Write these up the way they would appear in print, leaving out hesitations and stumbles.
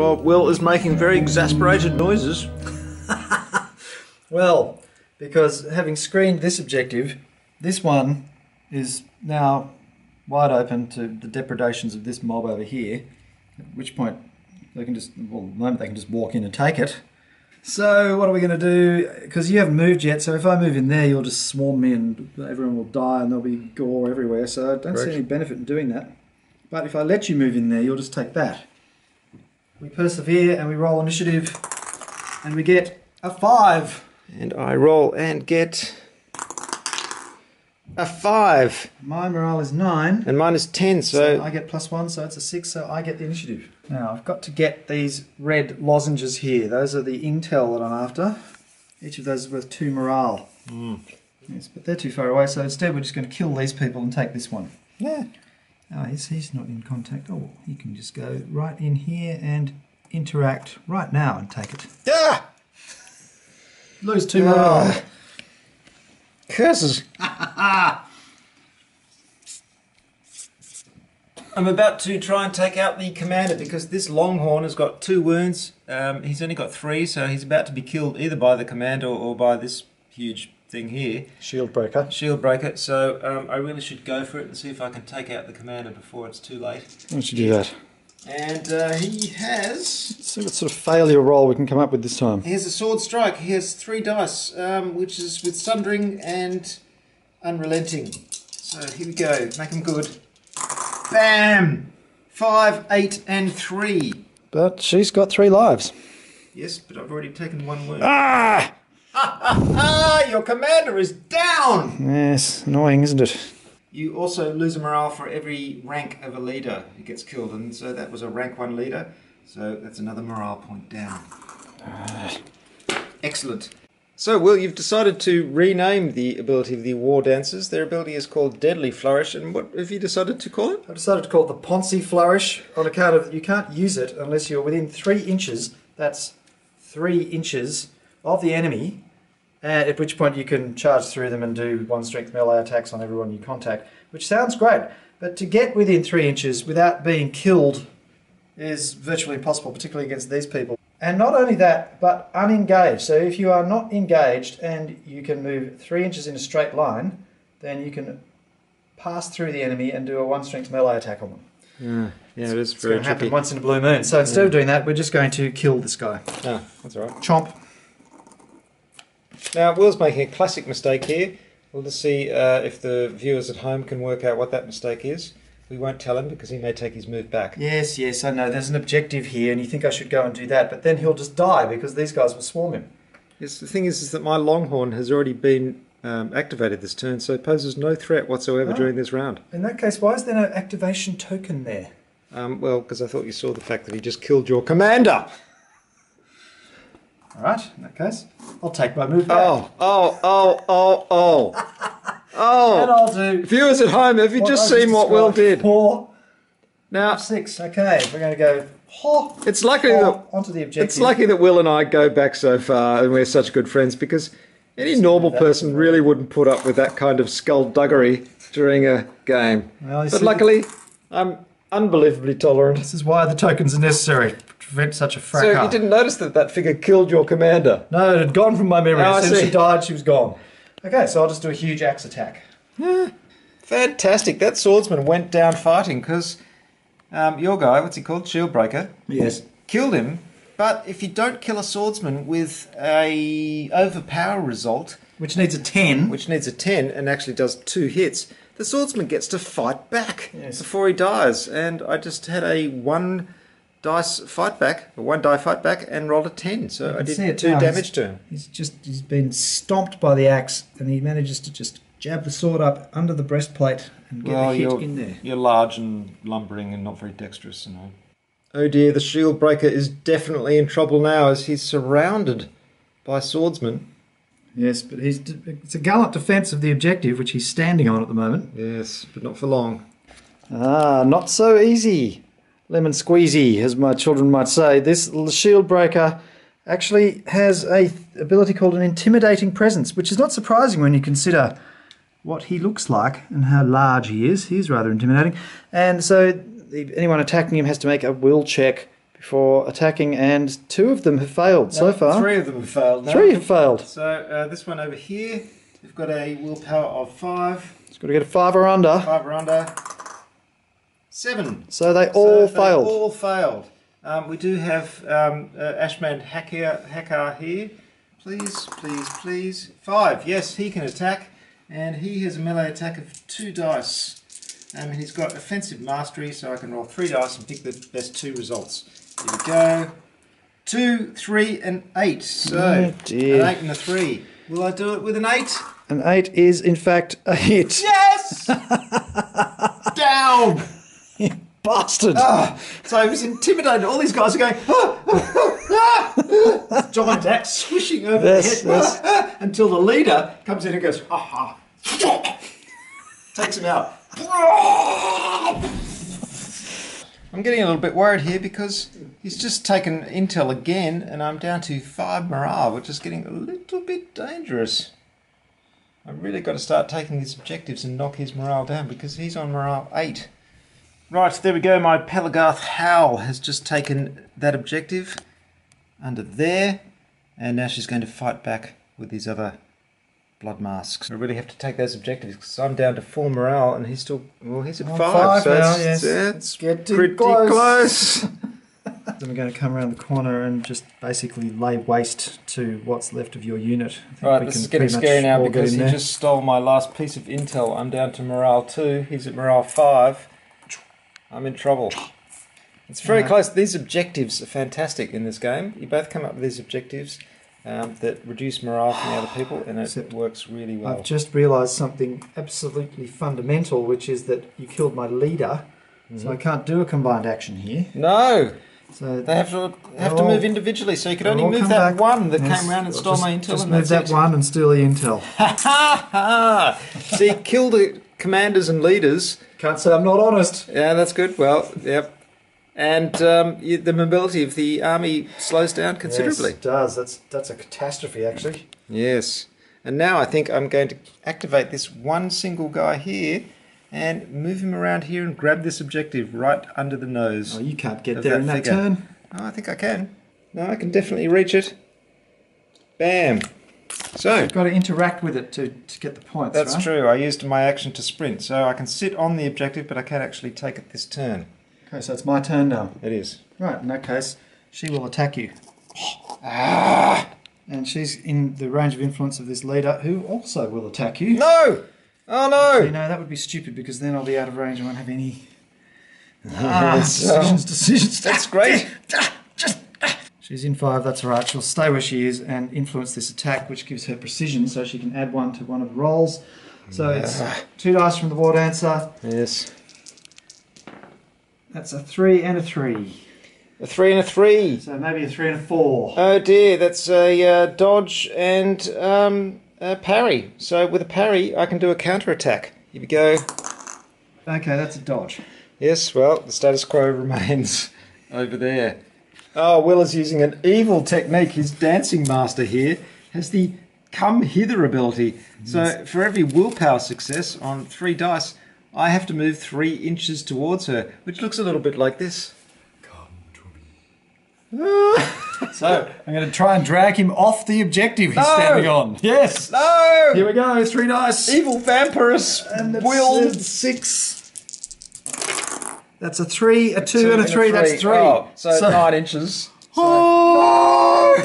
Oh, Will is making very exasperated noises. Well, because having screened this objective, this one is now wide open to the depredations of this mob over here, at which point they can just, well, at the moment they can just walk in and take it. So what are we going to do? Because you haven't moved yet, so if I move in there, you'll just swarm me and everyone will die and there'll be gore everywhere, so I don't see any benefit in doing that. But if I let you move in there, you'll just take that. We persevere and we roll initiative and we get a 5. And I roll and get a 5. My morale is 9. And mine is 10, so I get +1, so it's a 6, so I get the initiative. Now, I've got to get these red lozenges here. Those are the intel that I'm after. Each of those is worth 2 morale. Yes, but they're too far away, so instead we're just going to kill these people and take this one. yeah. Oh, he's not in contact. Oh, he can just go right in here and interact right now and take it. Ah! Lose 2 morale. Curses. I'm about to try and take out the commander because this Longhorn has got 2 wounds. He's only got 3, so he's about to be killed either by the commander or by this huge thing here. Shield breaker. Shield breaker. So I really should go for it and see if I can take out the commander before it's too late. Why don't you do that? And he has... Let's see what sort of failure roll we can come up with this time. He has a sword strike. He has 3 dice, which is with Sundering and Unrelenting. So here we go. Make him good. Bam! 5, 8, and 3. But she's got 3 lives. Yes, but I've already taken 1 wound. Ah! Your commander is down! Yes, annoying, isn't it? You also lose a morale for every rank of a leader who gets killed, and so that was a rank 1 leader, so that's another morale point down. Excellent. So, Will, you've decided to rename the ability of the War Dancers. Their ability is called Deadly Flourish, and what have you decided to call it? I've decided to call it the Ponzi Flourish, on account of you can't use it unless you're within 3 inches, that's 3 inches, of the enemy, at which point you can charge through them and do 1 strength melee attacks on everyone you contact, which sounds great, but to get within 3 inches without being killed is virtually impossible, particularly against these people. And not only that, but unengaged. So if you are not engaged and you can move 3 inches in a straight line, then you can pass through the enemy and do a 1 strength melee attack on them. Yeah, it is It's going to happen once in a blue moon. So instead of doing that, we're just going to kill this guy. Ah, that's all right. Chomp. Now, Will's making a classic mistake here. We'll just see if the viewers at home can work out what that mistake is. We won't tell him because he may take his move back. Yes, yes, I know. There's an objective here and you think I should go and do that, but then he'll just die because these guys will swarm him. Yes, the thing is that my Longhorn has already been activated this turn, so it poses no threat whatsoever during this round. In that case, why is there no activation token there? Well, because I thought you saw the fact that he just killed your commander. Alright, in that case, I'll take my move back. Oh. And I'll do... Viewers at home, have you just seen what Will did? 4, Now, 6. Okay, we're going to go... it's lucky that onto the objective. It's lucky that Will and I go back so far and we're such good friends, because any normal person really wouldn't put up with that kind of skullduggery during a game. Well, but luckily, I'm unbelievably tolerant. This is why the tokens are necessary, to prevent such a fracas. So you didn't notice that that figure killed your commander? No, it had gone from my memory. Oh, As soon as I see. she died, she was gone. Okay, so I'll just do a huge axe attack. Yeah, fantastic. That swordsman went down fighting because your guy, what's he called? Shieldbreaker. Yes. Killed him. But if you don't kill a swordsman with a overpower result, Which needs a 10. which needs a 10 and actually does 2 hits, the swordsman gets to fight back before he dies. And I just had a 1 dice fight back, a 1 die fight back, and rolled a 10. So I did 2 damage to him. He's been stomped by the axe, and he manages to just jab the sword up under the breastplate and get a hit in there. You're large and lumbering and not very dexterous, you know. Oh dear, the shield breaker is definitely in trouble now as he's surrounded by swordsmen. Yes, but it's a gallant defence of the objective, which he's standing on at the moment. Yes, but not for long. Ah, not so easy. Lemon squeezy, as my children might say. This shield breaker actually has a ability called an intimidating presence, which is not surprising when you consider what he looks like and how large he is. He's rather intimidating. And so anyone attacking him has to make a will check before attacking, and 2 of them have failed so far. 3 of them have failed now. 3 have failed. So this one over here, we've got a willpower of 5. It's got to get a 5 or under. 5 or under. 7. So they all failed. All failed. We do have Ashman Hakkar here. Please, please, please. 5. Yes, he can attack. And he has a melee attack of 2 dice. He's got offensive mastery, so I can roll 3 dice and pick the best 2 results. Here we go. 2, 3, and 8. So, an 8 and a 3. Will I do it with an 8? An 8 is, in fact, a hit. Yes! Down! You bastard! So he was intimidated. All these guys are going, giant axe swishing over the head until the leader comes in and goes, takes him out. I'm getting a little bit worried here because he's just taken intel again and I'm down to 5 morale, which is getting a little bit dangerous. I've really got to start taking these objectives and knock his morale down because he's on morale 8. Right, there we go. My Pelagarth Howl has just taken that objective under there, and now she's going to fight back with these other blood masks. I really have to take those objectives because I'm down to 4 morale and he's still, well, he's at 5. So now, it's getting pretty close. Then we're going to come around the corner and just basically lay waste to what's left of your unit. Right, this is getting scary now because he just stole my last piece of intel. I'm down to morale 2. He's at morale 5. I'm in trouble. It's very close. These objectives are fantastic in this game. You both come up with these objectives that reduce morale from the other people, and it works really well. I've just realised something absolutely fundamental, which is that you killed my leader, so I can't do a combined action here. No! So they have to move individually, so you could only move that one that came around and stole my intel. Just move that one and steal the intel. Ha ha ha! See, kill the commanders and leaders. Can't say I'm not honest. Yeah, that's good. Well, yep. And the mobility of the army slows down considerably. Yes, it does. That's a catastrophe, actually. Yes. And now I think I'm going to activate this one single guy here and move him around here and grab this objective right under the nose. Oh, you can't get there in that turn. Oh, I think I can. No, I can definitely reach it. Bam. So you've got to interact with it to get the points. That's right? true. I used my action to sprint, so I can sit on the objective, but I can't actually take it this turn. Okay, so it's my turn now. It is. Right, in that case, she will attack you. And she's in the range of influence of this leader, who also will attack you. No! Oh no! Actually, no, that would be stupid because then I'll be out of range and won't have any decisions. That's great. She's in 5, that's right. She'll stay where she is and influence this attack, which gives her precision, so she can add 1 to one of the rolls. So it's 2 dice from the War Dancer. Yes. That's a 3 and a 3. A 3 and a 3. So maybe a 3 and a 4. Oh dear, that's a dodge and a parry. So with a parry, I can do a counter-attack. Here we go. Okay, that's a dodge. Yes, well, the status quo remains over there. Oh, Will is using an evil technique. His dancing master here has the come hither ability. So for every willpower success on 3 dice, I have to move 3 inches towards her, which looks a little bit like this. Come to me. So I'm going to try and drag him off the objective he's standing on. Yes. No. Here we go. 3 dice. Evil vampirous Will. 6. That's a 3, a 2, and a 3. That's 3. Oh, so 9 inches. Oh!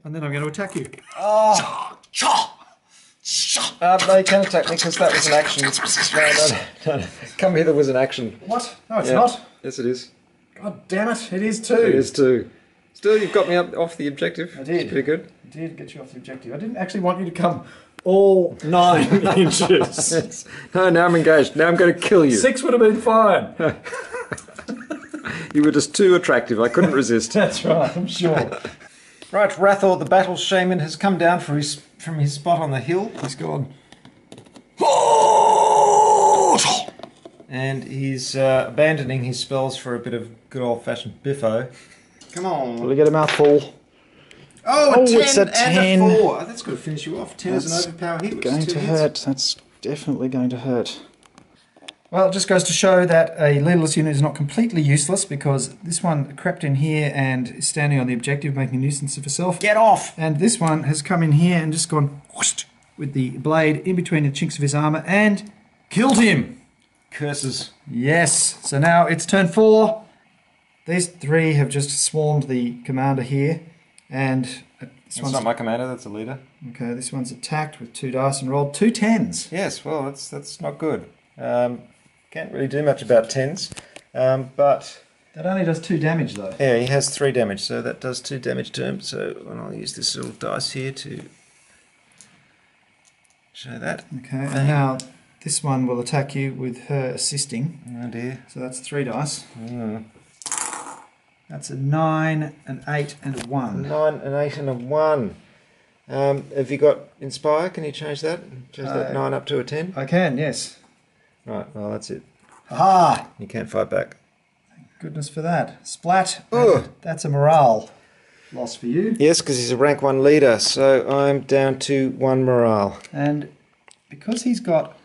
And then I'm going to attack you. Oh. They can attack me because that was an action. No. Come hither was an action. What? No, it's not. Yes, it is. God damn it. It is 2. It is 2. Still, you've got me off the objective. I did. It's pretty good. I did get you off the objective. I didn't actually want you to come all 9 inches. Yes. No, now I'm engaged. Now I'm going to kill you. 6 would have been fine. You were just too attractive. I couldn't resist. That's right, I'm sure. Right, Rathor, the battle shaman, has come down from his spot on the hill. He's gone. And he's abandoning his spells for a bit of good old-fashioned biffo. Come on. Will he get a mouthful? Oh, a 10 it's a 10. and a 4. Oh, that's going to finish you off. 10 is an overpower hit. Going to hurt. That's definitely going to hurt. Well, it just goes to show that a leaderless unit is not completely useless, because this one crept in here and is standing on the objective, making a nuisance of herself. Get off! And this one has come in here and just gone whoosh, with the blade in between the chinks of his armour and killed him. Curses. Yes. So now it's turn 4. These 3 have just swarmed the commander here, and That's not my commander, that's a leader. Okay, this one's attacked with 2 dice and rolled 2 10s. Yes, well, that's not good. Can't really do much about 10s, but... That only does 2 damage, though. Yeah, he has 3 damage, so that does 2 damage to him. So I'll use this little dice here to show that. Okay, and now this one will attack you with her assisting. Oh dear. So that's 3 dice. Mm. That's a 9, an 8, and a 1. 9, an 8, and a 1. Have you got Inspire? Can you change that? Change that 9 up to a 10? I can, yes. Right, well, that's it. Aha! You can't fight back. Thank goodness for that. Splat. Oh. That's a morale loss for you. Yes, because he's a rank 1 leader, so I'm down to 1 morale. And because he's got...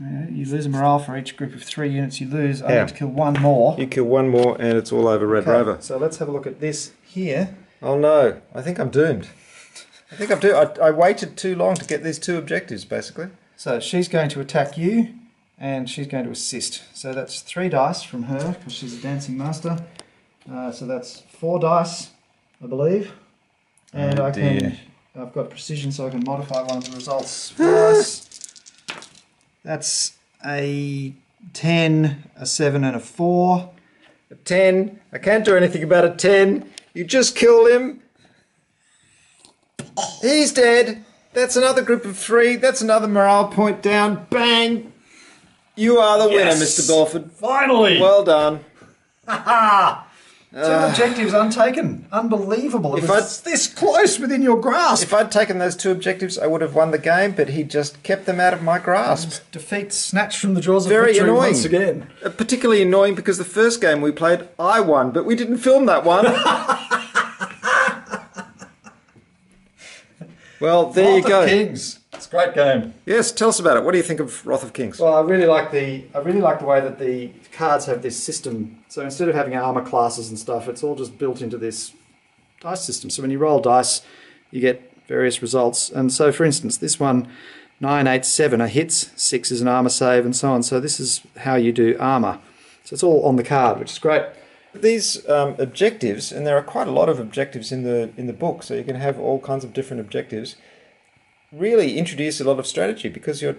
you lose a morale for each group of 3 units you lose. I need to kill 1 more. You kill 1 more and it's all over Red Rover. So let's have a look at this here. Oh no, I think I'm doomed. I waited too long to get these 2 objectives, basically. So she's going to attack you, and she's going to assist. So that's 3 dice from her, because she's a dancing master. So that's 4 dice, I believe. And I've got precision, so I can modify one of the results. That's a 10, a 7, and a 4. A 10. I can't do anything about a 10. You just killed him. He's dead. That's another group of 3. That's another morale point down. Bang! You are the winner, Mr. Belford. Finally! Well done. Ha 2 objectives untaken. Unbelievable. It was this close within your grasp. If I'd taken those 2 objectives, I would have won the game, but he just kept them out of my grasp. Defeat snatched from the jaws of Very victory annoying. once again. Particularly annoying because the first game we played, I won, but we didn't film that one. Well, there you go. Wrath of Kings. It's a great game. Yes, tell us about it. What do you think of Wrath of Kings? Well, I really like the way that the cards have this system. So instead of having armor classes and stuff, it's all just built into this dice system. So when you roll dice, you get various results. And so, for instance, this one, 9, 8, 7 are hits, 6 is an armor save, and so on. So this is how you do armor. So it's all on the card, which is great. These objectives, and there are quite a lot of objectives in the book, so you can have all kinds of different objectives, really introduce a lot of strategy, because you're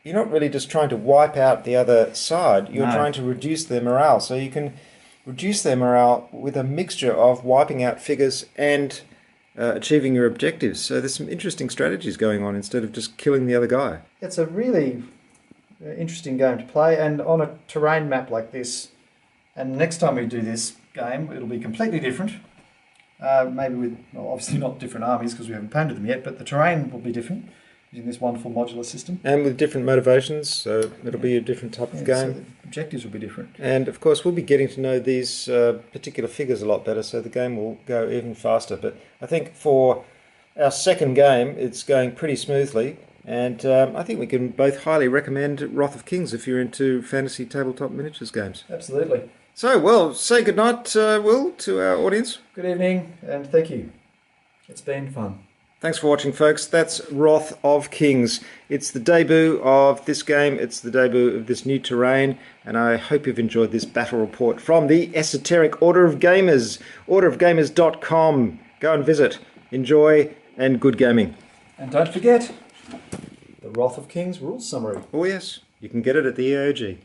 not really just trying to wipe out the other side, you're trying to reduce their morale. So you can reduce their morale with a mixture of wiping out figures and achieving your objectives. So there's some interesting strategies going on instead of just killing the other guy. It's a really interesting game to play, and on a terrain map like this. And next time we do this game, it'll be completely different. Maybe with, well, obviously not different armies because we haven't painted them yet, but the terrain will be different using this wonderful modular system. And with different motivations, so it'll be a different type of game. So the objectives will be different. And of course, we'll be getting to know these particular figures a lot better, so the game will go even faster. But I think for our second game, it's going pretty smoothly. And I think we can both highly recommend Wrath of Kings if you're into fantasy tabletop miniatures games. Absolutely. So, well, say goodnight, Will, to our audience. Good evening, and thank you. It's been fun. Thanks for watching, folks. That's Wrath of Kings. It's the debut of this game. It's the debut of this new terrain. And I hope you've enjoyed this battle report from the Esoteric Order of Gamers. orderofgamers.com. Go and visit. Enjoy, and good gaming. And don't forget the Wrath of Kings rules summary. Oh, yes. You can get it at the EOG.